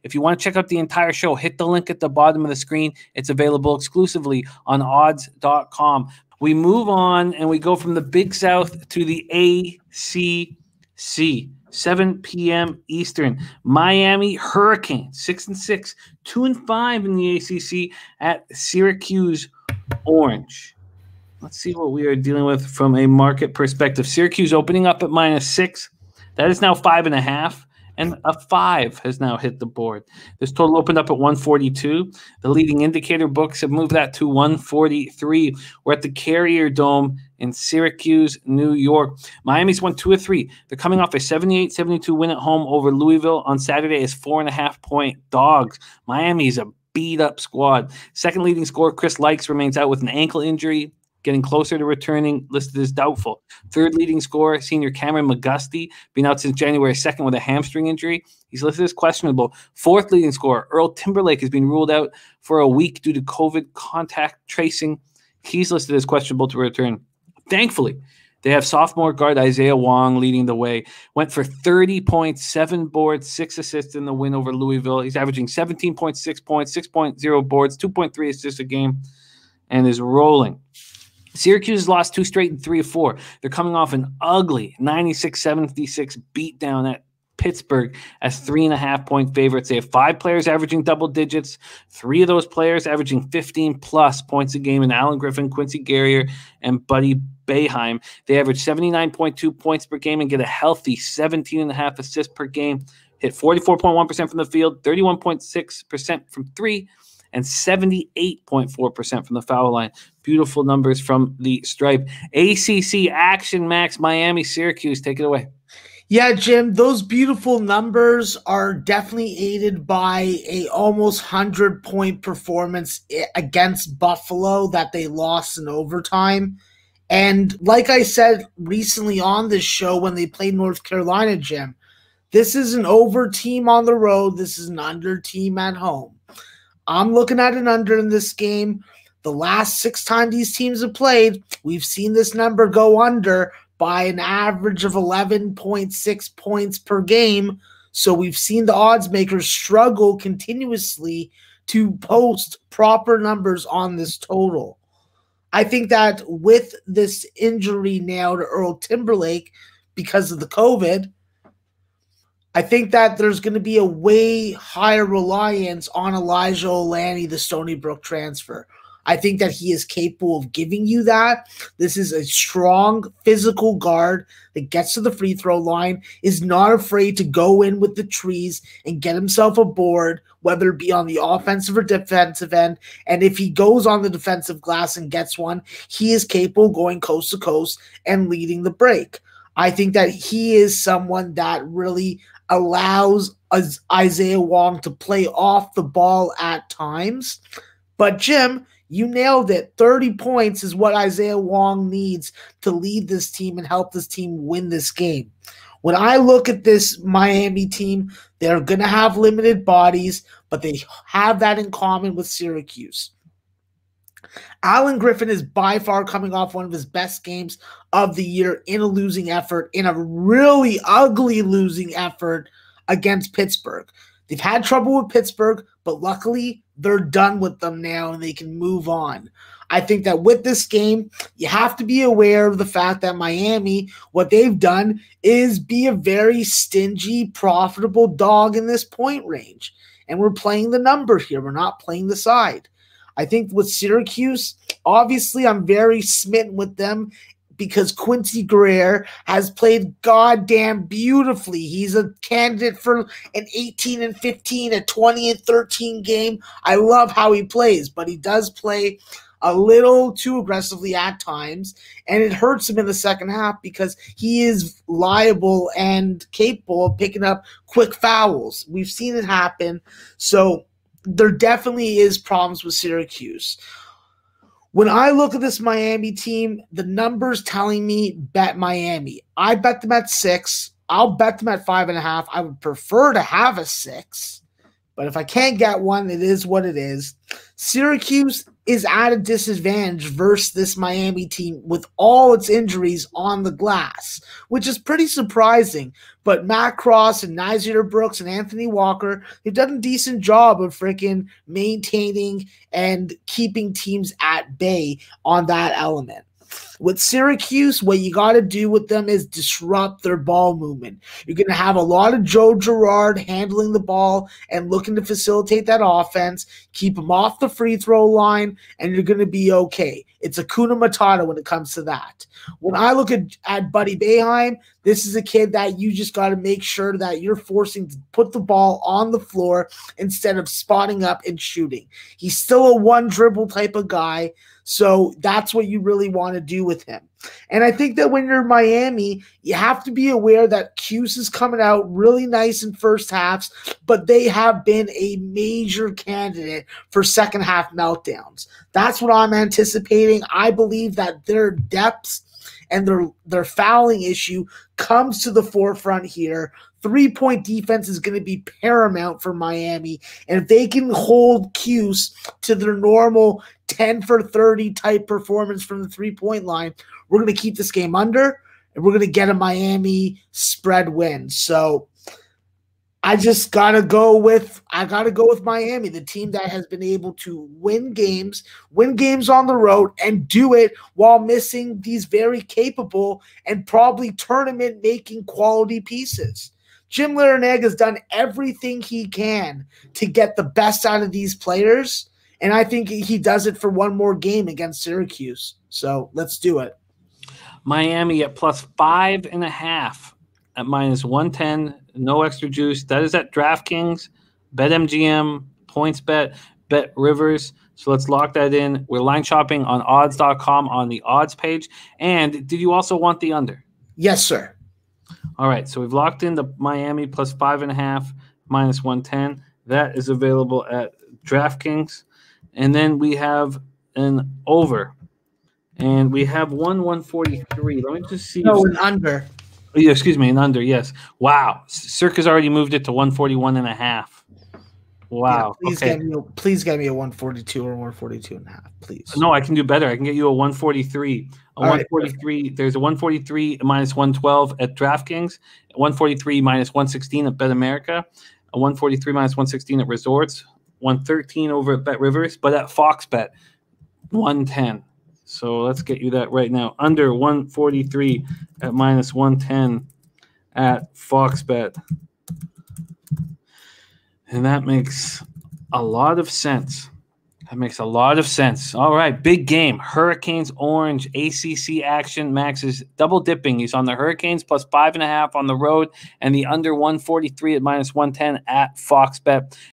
If you want to check out the entire show, hit the link at the bottom of the screen. It's available exclusively on odds.com. We move on and we go from the Big South to the ACC. 7 p.m. Eastern. Miami Hurricanes, 6-6, 2-5 in the ACC at Syracuse Orange. Let's see what we are dealing with from a market perspective. Syracuse opening up at -6. That is now 5.5. And a 5 has now hit the board. This total opened up at 142. The leading indicator books have moved that to 143. We're at the Carrier Dome in Syracuse, New York. Miami's won 2 of 3. They're coming off a 78-72 win at home over Louisville on Saturday as 4.5-point dogs. Miami is a beat-up squad. Second leading scorer, Chris Lykes, remains out with an ankle injury, getting closer to returning, listed as doubtful. Third leading scorer, senior Cameron McGusty, been out since January 2nd with a hamstring injury. He's listed as questionable. Fourth leading scorer, Earl Timberlake, has been ruled out for a week due to COVID contact tracing. He's listed as questionable to return. Thankfully, they have sophomore guard Isaiah Wong leading the way. Went for 30 points, 7 boards, 6 assists in the win over Louisville. He's averaging 17.6 points, 6.0 boards, 2.3 assists a game, and is rolling. Syracuse has lost 2 straight and 3 of 4. They're coming off an ugly 96-76 beatdown at Pittsburgh as 3.5-point favorites. They have 5 players averaging double digits, 3 of those players averaging 15-plus points a game in Alan Griffin, Quincy Guerrier, and Buddy Boeheim. They average 79.2 points per game and get a healthy 17.5 assists per game. Hit 44.1% from the field, 31.6% from 3, and 78.4% from the foul line. Beautiful numbers from the stripe. ACC action, Max, Miami, Syracuse. Take it away. Yeah, Jim, those beautiful numbers are definitely aided by a almost 100-point performance against Buffalo that they lost in overtime. And like I said recently on this show when they played North Carolina, Jim, this is an over team on the road. This is an under team at home. I'm looking at an under in this game. The last 6 times these teams have played, we've seen this number go under by an average of 11.6 points per game. So we've seen the odds makers struggle continuously to post proper numbers on this total. I think that with this injury now to Earl Timberlake because of the COVID, I think that there's going to be a way higher reliance on Elijah Olani, the Stony Brook transfer. I think that he is capable of giving you that. This is a strong physical guard that gets to the free throw line, is not afraid to go in with the trees and get himself a board, whether it be on the offensive or defensive end. And if he goes on the defensive glass and gets one, he is capable of going coast to coast and leading the break. I think that he is someone that really allows Isaiah Wong to play off the ball at times. But Jim, you nailed it. 30 points is what Isaiah Wong needs to lead this team and help this team win this game. When I look at this Miami team, they're going to have limited bodies, but they have that in common with Syracuse. Alan Griffin is by far coming off one of his best games of the year in a losing effort, in a really ugly losing effort against Pittsburgh. They've had trouble with Pittsburgh, but luckily they're done with them now and they can move on. I think that with this game, you have to be aware of the fact that Miami, what they've done is be a very stingy, profitable dog in this point range. And we're playing the number here. We're not playing the side. I think with Syracuse, obviously I'm very smitten with them because Quincy Guerrier has played goddamn beautifully. He's a candidate for an 18-15, a 20-13 game. I love how he plays, but he does play a little too aggressively at times, and it hurts him in the second half because he is liable and capable of picking up quick fouls. We've seen it happen, so there definitely is problems with Syracuse. When I look at this Miami team, the numbers telling me bet Miami. I bet them at 6. I'll bet them at 5.5. I would prefer to have a 6 But if I can't get one, it is what it is. Syracuse is at a disadvantage versus this Miami team with all its injuries on the glass, which is pretty surprising. But Matt Cross and Nazir Brooks and Anthony Walker, they've done a decent job of freaking maintaining and keeping teams at bay on that element. With Syracuse, what you got to do with them is disrupt their ball movement. You're going to have a lot of Joe Girard handling the ball and looking to facilitate that offense, keep them off the free throw line, and you're going to be okay. It's Hakuna Matata when it comes to that. When I look at Buddy Boeheim, this is a kid that you just got to make sure that you're forcing to put the ball on the floor instead of spotting up and shooting. He's still a one dribble type of guy, so that's what you really want to do with him. And I think that when you're Miami, you have to be aware that Cuse is coming out really nice in first halves, but they have been a major candidate for second half meltdowns. That's what I'm anticipating. I believe that their depths and their fouling issue comes to the forefront here. 3-point defense is going to be paramount for Miami. And if they can hold Cuse to their normal 10 for 30 type performance from the 3-point line, we're going to keep this game under, and we're going to get a Miami spread win. So I just got to go with Miami, the team that has been able to win games on the road, and do it while missing these very capable and probably tournament-making quality pieces. Jim Larinaga has done everything he can to get the best out of these players, and I think he does it for one more game against Syracuse. So let's do it. Miami at plus 5.5 at minus 110. No extra juice. That is at DraftKings, BetMGM, PointsBet, BetRivers. So let's lock that in. We're line shopping on odds.com on the odds page. And did you also want the under? Yes, sir. All right. So we've locked in the Miami plus 5.5, minus 110. That is available at DraftKings. And then we have an over. And we have 143. Let me just see. No, an under. Yeah, excuse me, an under, yes. Wow. Circa's already moved it to 141.5. Wow. Yeah, please get me a 142 or 142.5, please. No, I can do better. I can get you a 143. A 143. Right. There's a 143 minus 112 at DraftKings, 143 minus 116 at BetAmerica, a 143 minus 116 at Resorts, 113 over at BetRivers, but at FoxBet, 110. So let's get you that right now. Under 143 at minus 110 at FoxBet. And that makes a lot of sense. All right, big game. Hurricanes Orange, ACC action. Max is double dipping. He's on the Hurricanes plus 5.5 on the road and the under 143 at minus 110 at FoxBet.